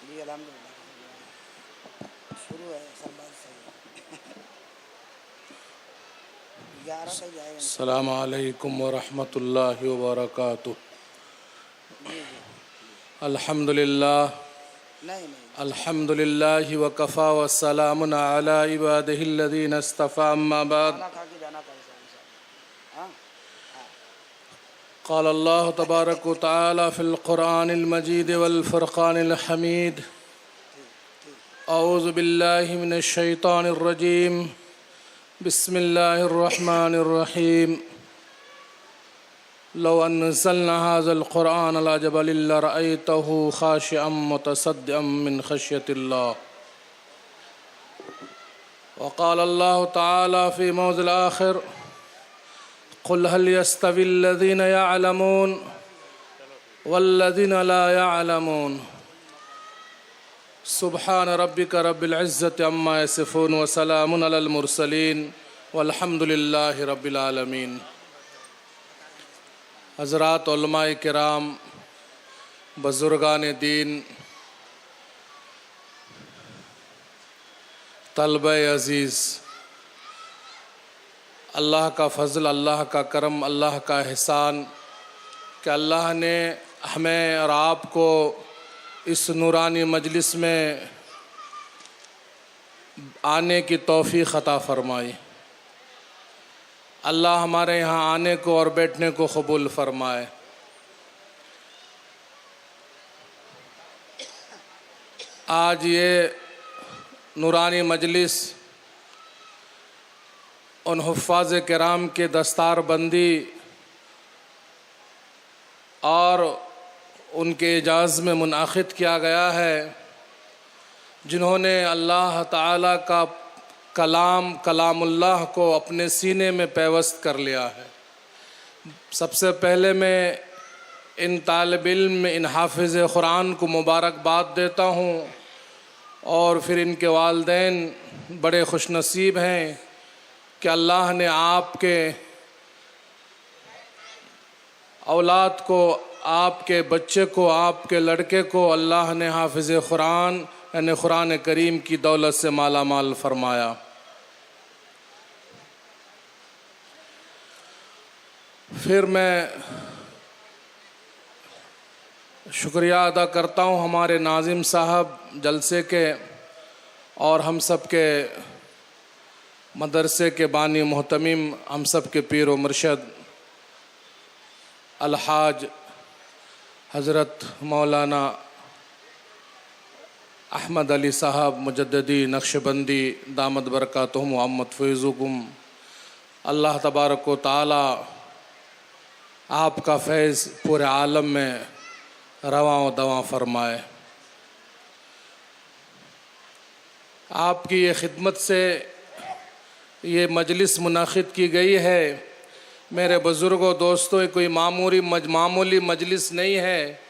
जी अल्हम्दुलिल्लाह शुरू है सब बात सही है 11 तक जाएगा अस्सलामु अलैकुम वरहमतुल्लाहि वबरकातुहू। जी जी अल्हम्दुलिल्लाह नहीं नहीं अल्हम्दुलिल्लाहि वकफ़ा वस्सलामुन अला इबादिहिल्लज़ीना इस्तफ़ा अम्मा बाद। खाना खा के जाना पड़ेगा इंशाअल्लाह। हाँ क़ाल अल्लाहु तबारक व तआला फ़िल क़ुरआनिल मजीद वल फ़ुरक़ानिल हमीद। अऊज़ु बिल्लाहि मिनश शैतानिर रजीम। बिस्मिल्लाहिर रहमानिर रहीम। लौ अन्ज़लना हाज़ल क़ुरआन अला जबलिन लरअयतहु ख़ाशिअम मुतसद्दिअम मिन ख़श्यतिल्लाह। वक़ाल अल्लाहु तआला फ़ी मौज़िल आख़िर क़ुल हल यस्तविल्लज़ीना यअलमून वल्लज़ीना ला यअलमून। सुब्हान रब्बिका रब्बिल इज़्ज़ति अम्मा यसिफ़ून व सलामुन अलल मुरसलीन वल्हम्दुलिल्लाहि रब्बिल आलमीन। हज़रात उलमाए किराम, बुज़ुर्गान दीन, तलबे अज़ीज़, अल्लाह का फ़ज़ल, अल्लाह का करम, अल्लाह का एहसान कि अल्लाह ने हमें और आपको इस नूरानी मजलिस में आने की तौफ़ीक़ अता फ़रमाई। अल्लाह हमारे यहाँ आने को और बैठने को कबूल फ़रमाए। आज ये नूरानी मजलिस उन हुफ़्फ़ाज़ किराम के दस्तारबंदी और उनके इजाज़ में मुनाक़िद किया गया है, जिन्होंने अल्लाह ताला का कलामुल्लाह को अपने सीने में पेवस्त कर लिया है। सबसे पहले मैं इन तालिब इल्म, इन हाफ़िज़ क़ुरान को मुबारकबाद देता हूँ और फिर इनके वालिदैन बड़े खुशनसीब हैं कि अल्लाह ने आपके औलाद को, आपके बच्चे को, आपके लड़के को अल्लाह ने हाफ़िज़ क़ुरान यानी क़ुरान करीम की दौलत से माला माल फरमाया। फिर मैं शुक्रिया अदा करता हूँ हमारे नाज़िम साहब जलसे के और हम सब के मदरसे के बानी मोहतमीम, हम सब के पीर व मुर्शद अलहाज हज़रत मौलाना अहमद अली साहब मुजद्दिदी नक्शबंदी दामद बरकातुहुम व अम्मत फ़ैज़ुकुम। अल्लाह तबारक व तआला आपका फैज़ पूरे आलम में रवां व दवां फरमाए। आपकी ये खिदमत से ये मजलिस मुनाक़िद की गई है। मेरे बुज़ुर्गों, दोस्तों, ये कोई मामूली मजलिस नहीं है।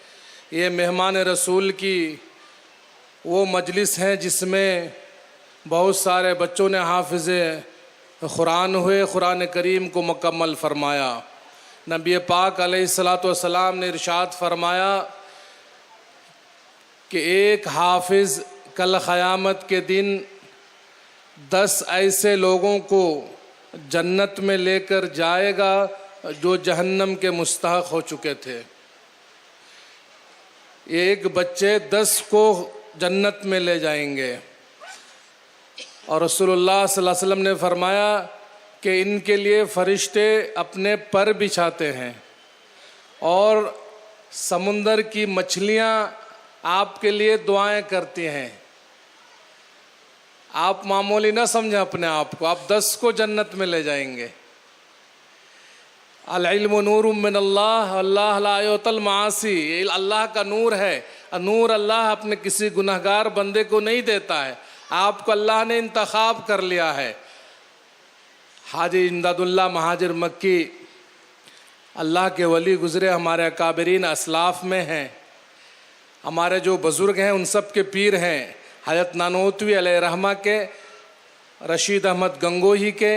ये मेहमान रसूल की वो मजलिस है जिसमें बहुत सारे बच्चों ने हाफ़िज़ क़ुरान हुए, क़ुरान करीम को मुकम्मल फ़रमाया। नबी पाक अलैहिस्सलातु वस्सलाम ने इरशाद फ़रमाया कि एक हाफ़िज़ कल क़यामत के दिन 10 ऐसे लोगों को जन्नत में लेकर जाएगा जो जहन्नम के मुस्तहक़ हो चुके थे। एक बच्चे 10 को जन्नत में ले जाएंगे और रसूलुल्लाह सल्लल्लाहु अलैहि वसल्लम ने फरमाया कि इनके लिए फ़रिश्ते अपने पर बिछाते हैं और समुंदर की मछलियाँ आपके लिए दुआएं करती हैं। आप मामूली ना समझें अपने आप को, आप 10 को जन्नत में ले जाएंगे। अल इल्मु नूरुम मिनल्लाह अल्लाह ला युतल मासी, ये अल्लाह का नूर है। नूर अल्लाह अपने किसी गुनहगार बंदे को नहीं देता है, आपको अल्लाह ने इंतखाब कर लिया है। हाजी इमदादुल्लाह महाजिर मक्की अल्लाह के वली गुज़रे, हमारे अकाबरीन असलाफ़ में हैं। हमारे जो बुज़ुर्ग हैं उन सब के पीर हैं। हज़रत नानोतवी अलैहिर्रहमा के, रशीद अहमद गंगोही के,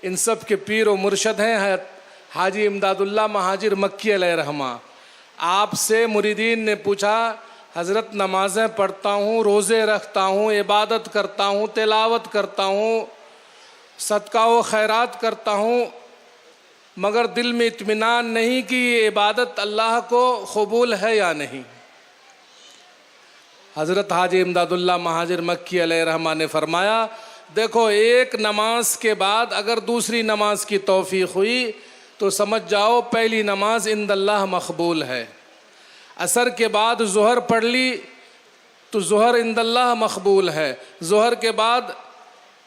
इन सब के पीर व मुर्शद हैं हज़रत हाजी इमदादुल्लाह महाजिर मक्की अलैहिर्रहमा। आपसे मुरीदीन ने पूछा, हज़रत नमाज़ें पढ़ता हूँ, रोज़े रखता हूँ, इबादत करता हूँ, तिलावत करता हूँ, सदका व खैरात करता हूँ, मगर दिल में इत्मीनान नहीं कि ये इबादत अल्लाह को कबूल है या नहीं। हज़रत हाजी इमदादुल्लाह महाजिर मक्की अलैहिर्रहमा ने फरमाया, देखो एक नमाज के बाद अगर दूसरी नमाज की तौफीक हुई तो समझ जाओ पहली नमाज इंदल्लाह मकबूल है। असर के बाद ज़ोहर पढ़ ली तो ज़ोहर इंदल्लाह मकबूल है। ज़ोहर के बाद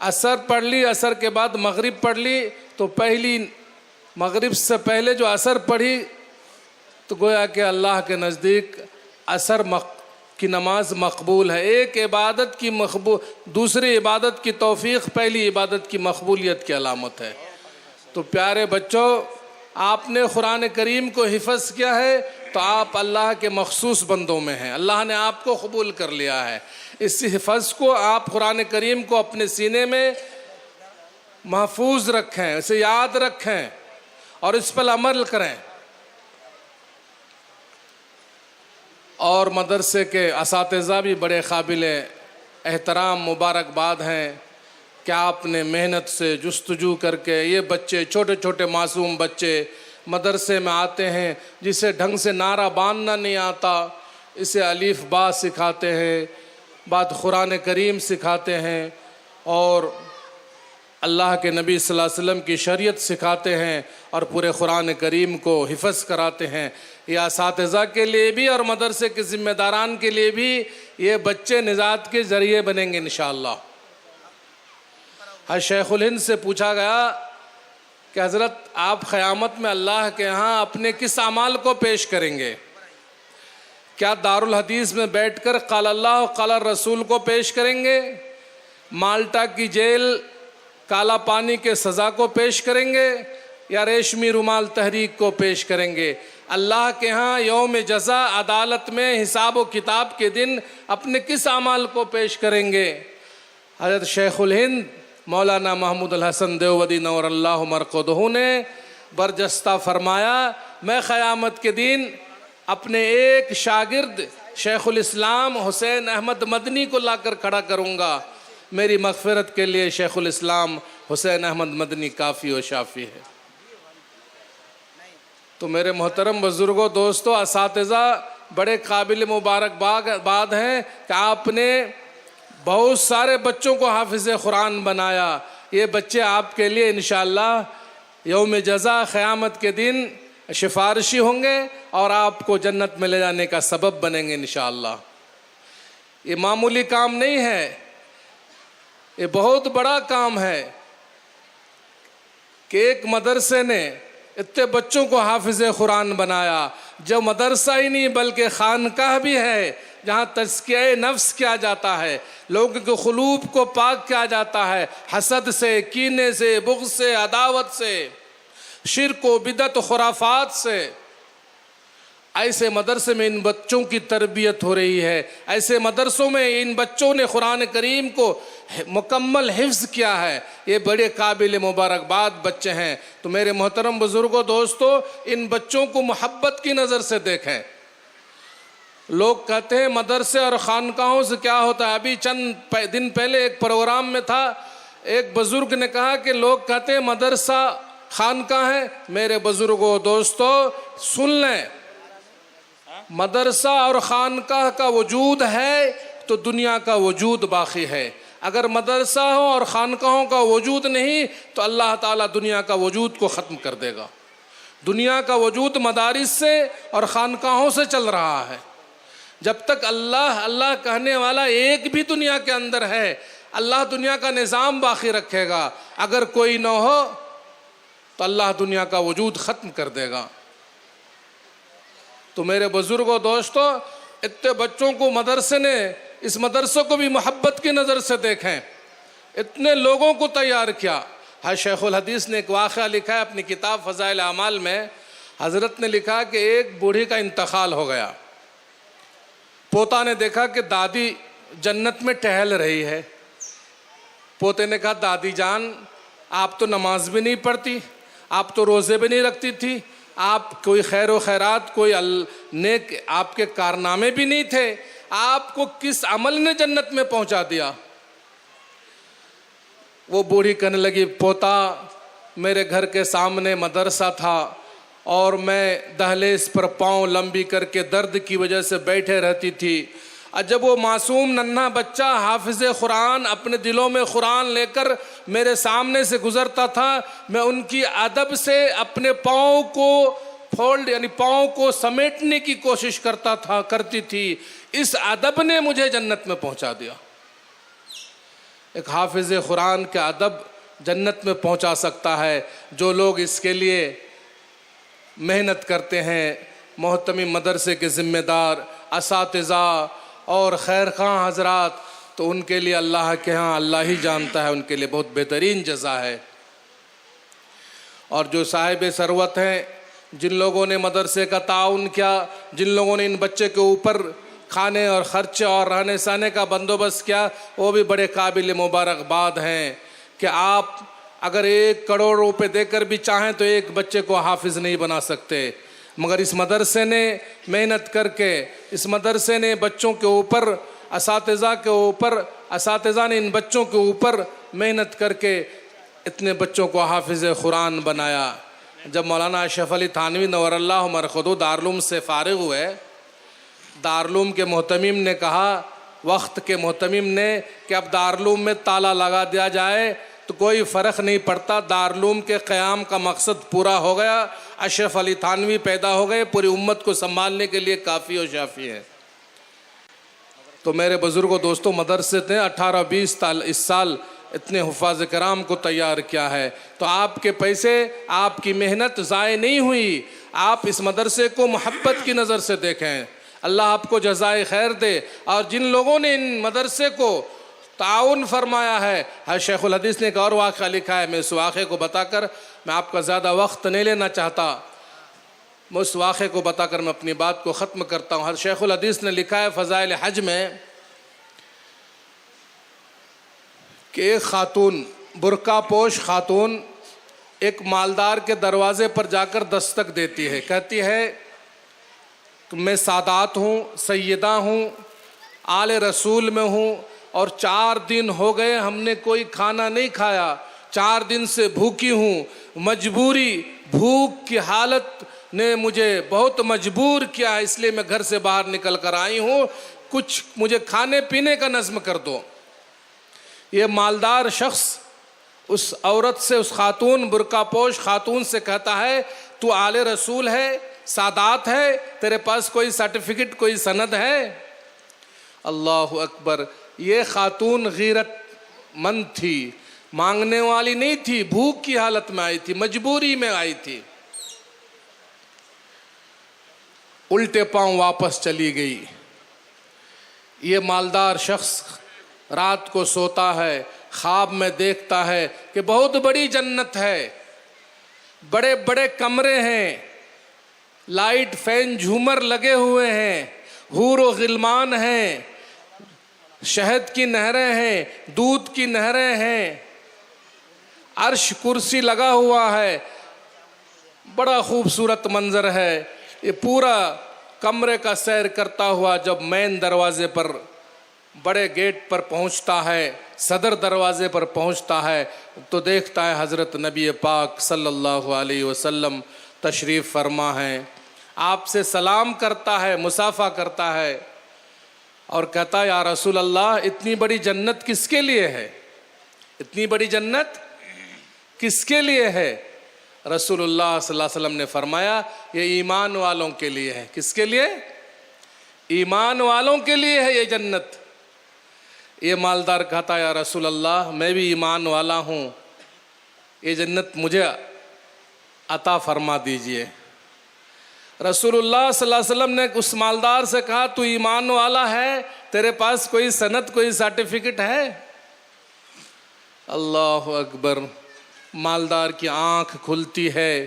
असर पढ़ ली, असर के बाद मगरिब पढ़ ली तो पहली मगरिब से पहले जो असर पढ़ी तो गोया कि अल्लाह के नज़दीक असर की नमाज मकबूल है। एक इबादत की दूसरी इबादत की तौफीक पहली इबादत की मकबूलियत की अलामत है। तो प्यारे बच्चों, आपने कुरान करीम को हिफ़्ज़ किया है तो आप अल्लाह के मखसूस बंदों में हैं। अल्लाह ने आपको कबूल कर लिया है। इस हिफ़्ज़ को आप कुरान करीम को अपने सीने में महफूज रखें, इसे याद रखें और इस पर अमल करें। और मदरसे के असातिज़ा भी बड़े काबिल एहतराम मुबारकबाद हैं कि आपने मेहनत से जुस्तजू करके ये बच्चे, छोटे छोटे मासूम बच्चे मदरसे में आते हैं, जिसे ढंग से नारा बांधना नहीं आता, इसे अलीफ बा सिखाते हैं, बाद कुरान करीम सिखाते हैं और अल्लाह के नबी सल्लल्लाहु अलैहि वसल्लम की शरीयत सिखाते हैं और पूरे कुरान करीम को हिफ़्ज़ कराते हैं। ये असातिज़ा के लिए भी और मदरसे के ज़िम्मेदारान के लिए भी ये बच्चे निजात के ज़रिए बनेंगे इंशाअल्लाह। हज़रत शेखुल हिंद से पूछा गया कि हज़रत आप क़यामत में अल्लाह के यहाँ अपने किस अमाल को पेश करेंगे? क्या दारुल हदीस में बैठकर क़ाल अल्लाह क़ाल रसूल को पेश करेंगे, माल्टा की जेल काला पानी के सज़ा को पेश करेंगे या रेशमी रुमाल तहरीक को पेश करेंगे? अल्लाह के यहाँ यौम जज़ा अदालत में हिसाब व किताब के दिन अपने किस अमाल को पेश करेंगे? हज़रत शेखुल हिंद मौलाना महमूद अल हसन देवबंदी नौरल्लाहु मरक़दहू ने बरजस्ता फरमाया, मैं क़यामत के दिन अपने एक शागिर्द शेखुल इस्लाम हुसैन अहमद मदनी को लाकर खड़ा करूँगा। मेरी मग़फ़िरत के लिए शेखुल इस्लाम हुसैन अहमद मदनी काफ़ी व शाफ़ी है। तो मेरे मोहतरम बुज़ुर्गों, दोस्तों, असातिज़ा बड़े काबिल मुबारकबाद हैं कि आपने बहुत सारे बच्चों को हाफिज़ कुरान बनाया। ये बच्चे आपके लिए इंशाअल्लाह यौम जज़ा क़यामत के दिन सिफारिशी होंगे और आपको जन्नत में ले जाने का सबब बनेंगे इंशाअल्लाह। ये मामूली काम नहीं है, ये बहुत बड़ा काम है कि एक मदरसे ने इतने बच्चों को हाफिज़ कुरान बनाया, जो मदरसा ही नहीं बल्कि खानकाह भी है, जहाँ तज़किया नफ्स किया जाता है, लोगों के क़ुलूब को पाक किया जाता है हसद से, कीने से, बुग़्ज़ से, अदावत से, शिर्क व बिदअत खुराफात से। ऐसे मदरसे में इन बच्चों की तरबियत हो रही है। ऐसे मदरसों में इन बच्चों ने कुरान करीम को मुकम्मल हिफ्ज़ किया है। ये बड़े काबिल मुबारकबाद बच्चे हैं। तो मेरे मोहतरम बुज़ुर्गों, दोस्तों, इन बच्चों को मोहब्बत की नज़र से देखें। लोग कहते हैं मदरसे और खानकाहों से क्या होता है। अभी चंद दिन पहले एक प्रोग्राम में था, एक बुज़ुर्ग ने कहा कि लोग कहते हैं मदरसा खानकाह है। मेरे बुज़ुर्गों, दोस्तों, सुन लें, मदरसा और खानकाह का वजूद है तो दुनिया का वजूद बाकी है। अगर मदरसा हो और खानकाहों का वजूद नहीं तो अल्लाह ताला दुनिया का वजूद को ख़त्म कर देगा। दुनिया का वजूद मदारिस से और खानकाहों से चल रहा है। जब तक अल्लाह अल्लाह कहने वाला एक भी दुनिया के अंदर है, अल्लाह दुनिया का निज़ाम बाकी रखेगा। अगर कोई न हो तो अल्लाह दुनिया का वजूद ख़त्म कर देगा। तो मेरे बुज़ुर्गों, दोस्तों, इतने बच्चों को मदरसे ने, इस मदरसे को भी मोहब्बत की नज़र से देखें। इतने लोगों को तैयार किया। हज़रत शेखुल हदीस ने एक वाक़या लिखा है अपनी किताब फ़ज़ाइल आमाल में। हज़रत ने लिखा कि एक बूढ़ी का इंतकाल हो गया। पोता ने देखा कि दादी जन्नत में टहल रही है। पोते ने कहा, दादी जान, आप तो नमाज भी नहीं पढ़ती, आप तो रोज़े भी नहीं रखती थी, आप कोई खैर व खैरात, कोई नेक आपके कारनामे भी नहीं थे, आपको किस अमल ने जन्नत में पहुंचा दिया। वो बूढ़ी कहने लगी, पोता मेरे घर के सामने मदरसा था और मैं दहलीज पर पाँव लंबी करके दर्द की वजह से बैठे रहती थी। और जब वो मासूम नन्हा बच्चा हाफिज़ कुरान अपने दिलों में कुरान लेकर मेरे सामने से गुजरता था, मैं उनकी अदब से अपने पाँव को फोल्ड यानी पाँव को समेटने की कोशिश करती थी। इस अदब ने मुझे जन्नत में पहुंचा दिया। एक हाफिज़ कुरान का अदब जन्नत में पहुंचा सकता है। जो लोग इसके लिए मेहनत करते हैं, मोहतमी मदरसे के ज़िम्मेदार, असातिज़ा और खैर खां हजरात, तो उनके लिए अल्लाह के यहाँ अल्लाह ही जानता है, उनके लिए बहुत बेहतरीन जज़ा है। और जो साहिब सरवत हैं, जिन लोगों ने मदरसे का ताउन किया, जिन लोगों ने इन बच्चे के ऊपर खाने और ख़र्चे और रहने सहने का बंदोबस्त किया, वो भी बड़े काबिल मुबारकबाद हैं कि आप अगर 1 करोड़ रुपए देकर भी चाहें तो एक बच्चे को हाफिज़ नहीं बना सकते। मगर इस मदरसे ने मेहनत करके, इस मदरसे ने बच्चों के ऊपर, असातिज़ा ने इन बच्चों के ऊपर मेहनत करके इतने बच्चों को हाफिज़ कुरान बनाया। जब मौलाना अशरफ अली थानवी नव्वरल्लाहु मरक़दहू दारुल से फ़ारिग़ हुए, दारुल के मोहतमिम ने कहा, वक्त के मोहतमिम ने, कि अब दारुल में ताला लगा दिया जाए तो कोई फ़र्क नहीं पड़ता, दारुल के क़याम का मकसद पूरा हो गया, अशरफ अली थानवी पैदा हो गए, पूरी उम्मत को संभालने के लिए काफ़ी और शाफ़ी है। तो मेरे बुज़ुर्गों दोस्तों, मदरसे ने 18-20 साल इस साल इतने हुफ़ाज़ कराम को तैयार किया है। तो आपके पैसे, आपकी मेहनत ज़ाय नहीं हुई। आप इस मदरसे को मोहब्बत की नज़र से देखें, अल्लाह आपको जज़ाए खैर दे। और जिन लोगों ने इन मदरसे को ताउन फरमाया है, हर शेखुल हदीस ने एक और वाक़या लिखा है, मैं उस वाक़े को बताकर, मैं आपका ज़्यादा वक्त नहीं लेना चाहता, मैं उस वाक़े को बताकर मैं अपनी बात को ख़त्म करता हूँ। हर शेखुल हदीस ने लिखा है फ़ज़ाइल हज में कि एक खातून, बुरका पोश खातून, एक मालदार के दरवाज़े पर जाकर दस्तक देती है। कहती है कि मैं सादात हूँ, सैयदा हूँ, आले रसूल में हूँ, और 4 दिन हो गए हमने कोई खाना नहीं खाया, 4 दिन से भूखी हूँ, मजबूरी, भूख की हालत ने मुझे बहुत मजबूर किया है, इसलिए मैं घर से बाहर निकल कर आई हूँ, कुछ मुझे खाने पीने का नज़्म कर दो। ये मालदार शख्स उस औरत से, उस खातून, बुरका पोश खातून से कहता है, तू आले रसूल है, सादात है, तेरे पास कोई सर्टिफिकेट, कोई सनद है? अल्लाहु अकबर। ये खातून गीरतमंद थी, मांगने वाली नहीं थी, भूख की हालत में आई थी, मजबूरी में आई थी। उल्टे पांव वापस चली गई। ये मालदार शख्स रात को सोता है, ख्वाब में देखता है कि बहुत बड़ी जन्नत है, बड़े बड़े कमरे हैं, लाइट फैन झूमर लगे हुए हैं, हूर व गिलमान हैं, शहद की नहरें हैं, दूध की नहरें हैं, अर्श कुर्सी लगा हुआ है, बड़ा खूबसूरत मंजर है। ये पूरा कमरे का सैर करता हुआ जब मेन दरवाजे पर, बड़े गेट पर पहुंचता है, सदर दरवाजे पर पहुंचता है, तो देखता है हज़रत नबी पाक सल्लल्लाहु अलैहि वसल्लम तशरीफ़ फरमा हैं। आपसे सलाम करता है, मुसाफ़ा करता है और कहता है, या रसूल अल्लाह, इतनी बड़ी जन्नत किसके लिए है? इतनी बड़ी जन्नत किसके लिए है? रसूलुल्लाह सल्लल्लाहु अलैहि वसल्लम ने फरमाया, ये ईमान वालों के लिए है। किसके लिए? ईमान वालों के लिए है ये जन्नत। ये मालदार कहता है, या रसूल अल्लाह, मैं भी ईमान वाला हूँ, ये जन्नत मुझे अता फरमा दीजिए। रसूलुल्लाह सल्लल्लाहु अलैहि वसल्लम ने उस मालदार से कहा, तू ईमान वाला है, तेरे पास कोई सनद, कोई सर्टिफिकेट है? अल्लाह अकबर। मालदार की आंख खुलती है,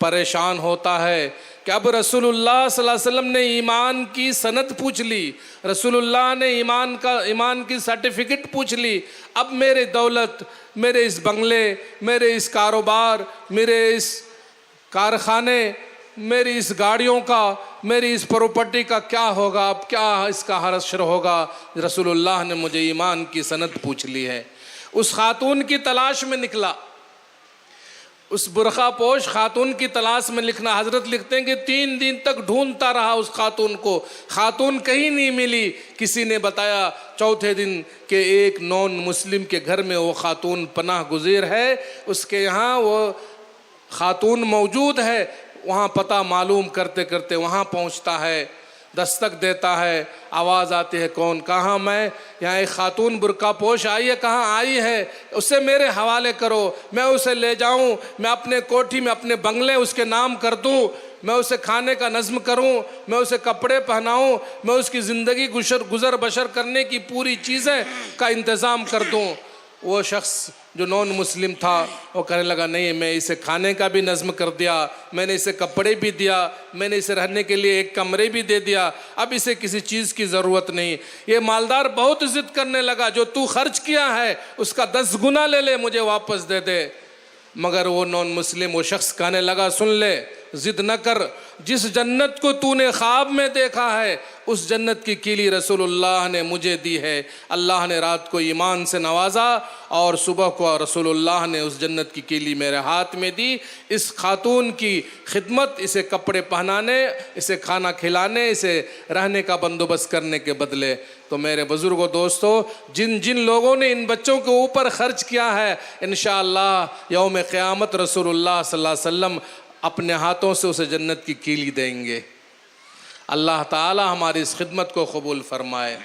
परेशान होता है कि अब रसूलुल्लाह सल्लल्लाहु अलैहि वसल्लम ने ईमान की सनद पूछ ली, रसूलुल्लाह ने ईमान की सर्टिफिकेट पूछ ली, अब मेरे दौलत, मेरे इस बंगले, मेरे इस कारोबार, मेरे इस कारखाने मेरी इस गाड़ियों का, मेरी इस प्रॉपर्टी का क्या होगा, अब क्या इसका हश्र होगा। रसूलुल्लाह ने मुझे ईमान की सनद पूछ ली है। उस खातून की तलाश में निकला, उस बुरखा पोश खातून की तलाश में लिखना, हजरत लिखते हैं कि 3 दिन तक ढूंढता रहा उस खातून को, खातून कहीं नहीं मिली। किसी ने बताया चौथे दिन के एक नॉन मुस्लिम के घर में वो खातून पनाह गुज़ीर है, उसके यहाँ वो खातून मौजूद है। वहाँ पता मालूम करते करते वहाँ पहुँचता है, दस्तक देता है, आवाज़ आती है, कौन? कहाँ? मैं यहाँ एक खातून बुरका पोश आई है। कहाँ आई है? उसे मेरे हवाले करो, मैं उसे ले जाऊँ, मैं अपने कोठी में अपने बंगले उसके नाम कर दूँ, मैं उसे खाने का नज़्म करूँ, मैं उसे कपड़े पहनाऊँ, मैं उसकी ज़िंदगी गुज़र बसर करने की पूरी चीज़ें का इंतज़ाम कर दूँ। वो शख्स जो नॉन मुस्लिम था वो कहने लगा, नहीं, मैं इसे खाने का भी नज़्म कर दिया, मैंने इसे कपड़े भी दिया, मैंने इसे रहने के लिए एक कमरे भी दे दिया, अब इसे किसी चीज़ की ज़रूरत नहीं। ये मालदार बहुत ज़िद करने लगा, जो तू खर्च किया है उसका 10 गुना ले ले, मुझे वापस दे दे। मगर वो नॉन मुस्लिम वो शख्स कहने लगा, सुन ले, ज़िद न कर, जिस जन्नत को तूने ख्वाब में देखा है उस जन्नत की कीली रसूलुल्लाह ने मुझे दी है। अल्लाह ने रात को ईमान से नवाजा और सुबह को रसूलुल्लाह ने उस जन्नत की कीली मेरे हाथ में दी। इस खातून की खिदमत, इसे कपड़े पहनाने, इसे खाना खिलाने, इसे रहने का बंदोबस्त करने के बदले। तो मेरे बुजुर्गों, दोस्तों, जिन जिन लोगों ने इन बच्चों के ऊपर खर्च किया है, इंशाअल्लाह यौम क़यामत रसूलुल्लाह सल्लल्लाहु अलैहि वसल्लम अपने हाथों से उसे जन्नत की कीली देंगे। अल्लाह ताला हमारी इस खिदमत को कबूल फरमाए।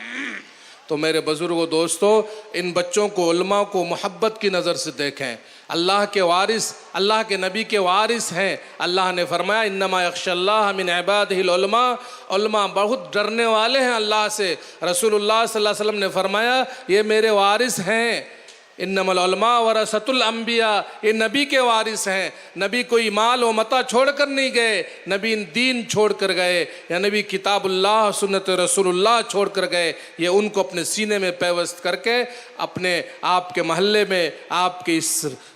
तो मेरे बुजुर्गों, दोस्तों, इन बच्चों को, उलमा को मोहब्बत की नज़र से देखें। अल्लाह के वारिस, अल्लाह के नबी के वारिस हैं। अल्लाह ने फरमाया, इन्नमा यख्शल्लाह मिन इबादिहिल उलमा, उलमा बहुत डरने वाले हैं अल्लाह से। रसूलुल्लाह सल्लल्लाहु अलैहि वसल्लम ने फरमाया, ये मेरे वारिस हैं। इन्नमल उलमा वरसतुल अंबिया, ये नबी के वारिस हैं। नबी कोई माल व मता छोड़ कर नहीं गए, नबी दीन छोड़ कर गए, या नबी किताबुल्लाह सुन्नत रसूलुल्लाह छोड़ कर गए। ये उनको अपने सीने में पैवस्त करके अपने आपके महल्ले में, आपके इस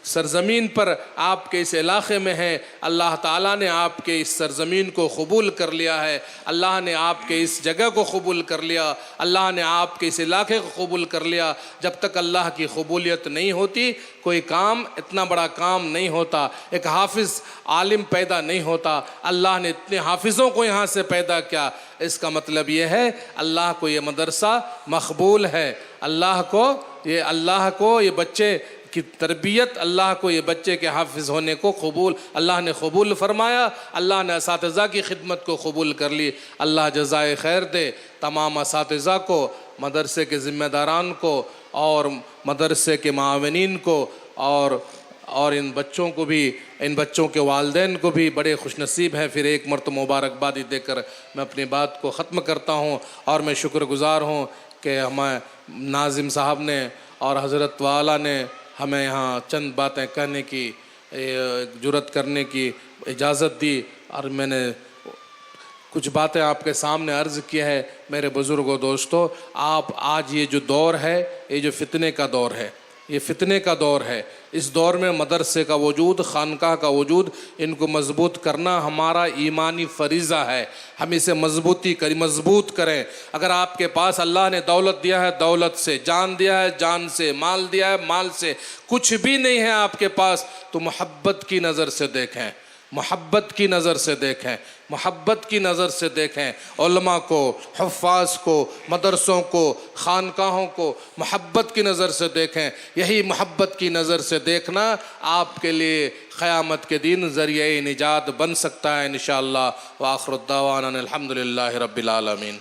सरज़मीन पर, आपके इस इलाक़े में है। अल्लाह ताला ने आपके इस सरज़मीन को कबूल कर लिया है, अल्लाह ने आपके इस जगह को कबूल कर लिया, अल्लाह ने आपके इस इलाक़े को कबूल कर लिया। जब तक अल्लाह की कबूलियत नहीं होती, कोई काम, इतना बड़ा काम नहीं होता। एक हाफिज़ आलिम पैदा नहीं होता। अल्लाह ने इतने हाफिज़ों को यहाँ से पैदा किया, इसका मतलब ये है अल्लाह को ये मदरसा मकबूल है, अल्लाह को ये बच्चे की तरबियत, अल्लाह को ये बच्चे के हाफिज़ होने को कबूल, अल्लाह ने कबूल फरमाया। अल्लाह ने असातिज़ा की खिदमत को कबूल कर ली। अल्लाह जज़ाए खैर दे तमाम असातिज़ा को, मदरसे के ज़िम्मेदारान को और मदरसे के मावनीन को और इन बच्चों को भी, इन बच्चों के वालिदैन को भी बड़े खुशनसीब हैं। फिर एक मरतबा मुबारकबादी देकर मैं अपनी बात को ख़त्म करता हूँ। और मैं शुक्रगुज़ार हूँ कि हमें नाज़िम साहब ने और हज़रत वाला ने हमें यहाँ चंद बातें कहने की, जुरत करने की इजाज़त दी और मैंने कुछ बातें आपके सामने अर्ज़ किया है। मेरे बुज़ुर्गों, दोस्तों, आप आज ये जो दौर है, ये जो फितने का दौर है, ये फितने का दौर है। इस दौर में मदरसे का वजूद, खानकाह का वजूद, इनको मजबूत करना हमारा ईमानी फ़रीज़ा है। हम इसे मजबूत करें। अगर आपके पास अल्लाह ने दौलत दिया है, दौलत से, जान दिया है, जान से, माल दिया है, माल से, कुछ भी नहीं है आपके पास, तो मोहब्बत की नज़र से देखें, मोहब्बत की नज़र से देखें, मोहब्बत की नज़र से देखें। उलमा को, हुफ़्फ़ाज़ को, मदरसों को, खानकाहों को मोहब्बत की नज़र से देखें। यही मोहब्बत की नज़र से देखना आपके लिए क़यामत के दिन ज़रिए निजात बन सकता है इंशाअल्लाह। व आख़िरु दावाना अनिल हम्दुलिल्लाहि रब्बिल आलमीन।